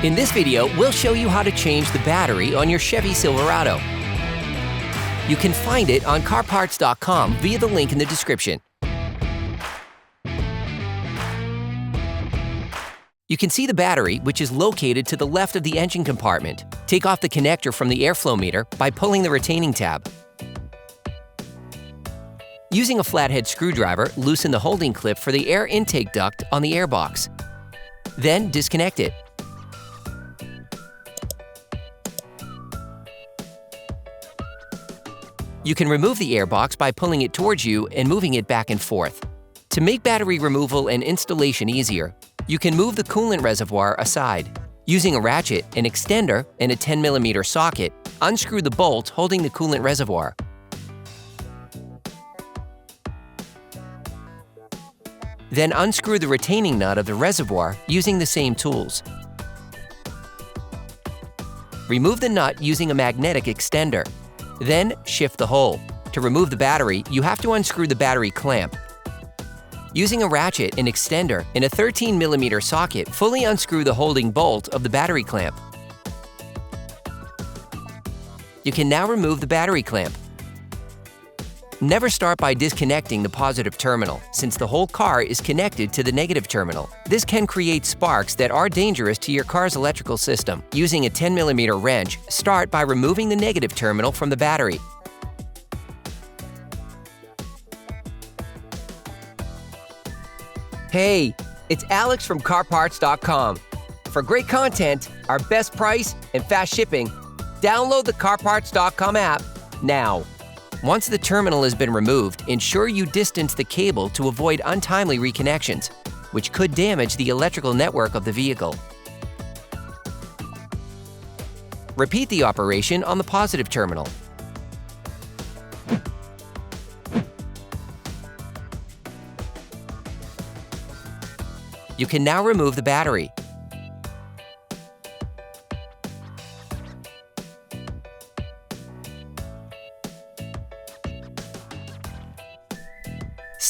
In this video, we'll show you how to change the battery on your Chevy Silverado. You can find it on CarParts.com via the link in the description. You can see the battery, which is located to the left of the engine compartment. Take off the connector from the airflow meter by pulling the retaining tab. Using a flathead screwdriver, loosen the holding clip for the air intake duct on the airbox. Then disconnect it. You can remove the airbox by pulling it towards you and moving it back and forth. To make battery removal and installation easier, you can move the coolant reservoir aside. Using a ratchet, an extender, and a 10mm socket, unscrew the bolt holding the coolant reservoir. Then unscrew the retaining nut of the reservoir using the same tools. Remove the nut using a magnetic extender. Then shift the hole. To remove the battery, you have to unscrew the battery clamp. Using a ratchet, an extender, and a 13mm socket, fully unscrew the holding bolt of the battery clamp. You can now remove the battery clamp. Never start by disconnecting the positive terminal, since the whole car is connected to the negative terminal. This can create sparks that are dangerous to your car's electrical system. Using a 10mm wrench, start by removing the negative terminal from the battery. Hey, it's Alex from CarParts.com. For great content, our best price, and fast shipping, download the CarParts.com app now. Once the terminal has been removed, ensure you distance the cable to avoid untimely reconnections, which could damage the electrical network of the vehicle. Repeat the operation on the positive terminal. You can now remove the battery.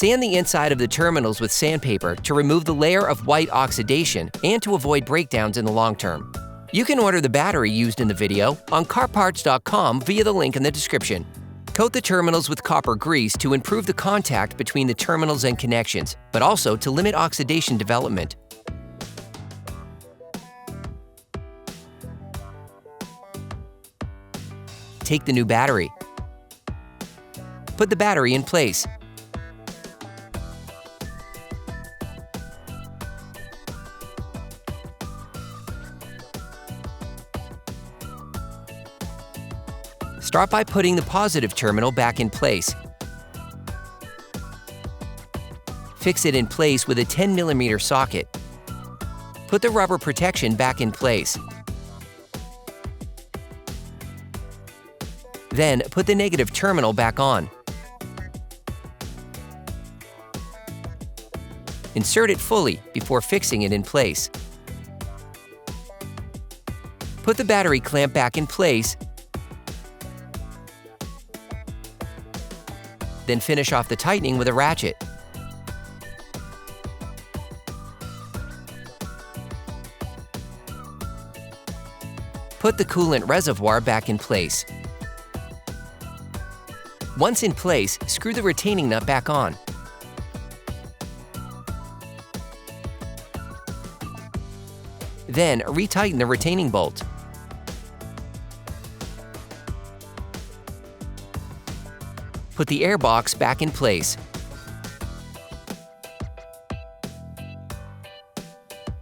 Sand the inside of the terminals with sandpaper to remove the layer of white oxidation and to avoid breakdowns in the long term. You can order the battery used in the video on CarParts.com via the link in the description. Coat the terminals with copper grease to improve the contact between the terminals and connections, but also to limit oxidation development. Take the new battery. Put the battery in place. Start by putting the positive terminal back in place. Fix it in place with a 10mm socket. Put the rubber protection back in place. Then put the negative terminal back on. Insert it fully before fixing it in place. Put the battery clamp back in place. Then finish off the tightening with a ratchet. Put the coolant reservoir back in place. Once in place, screw the retaining nut back on. Then retighten the retaining bolt. Put the airbox back in place.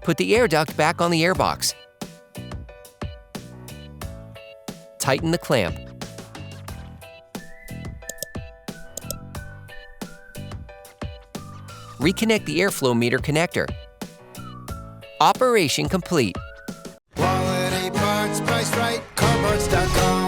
Put the air duct back on the airbox. Tighten the clamp. Reconnect the airflow meter connector. Operation complete. Quality parts, priced right, CarParts.com.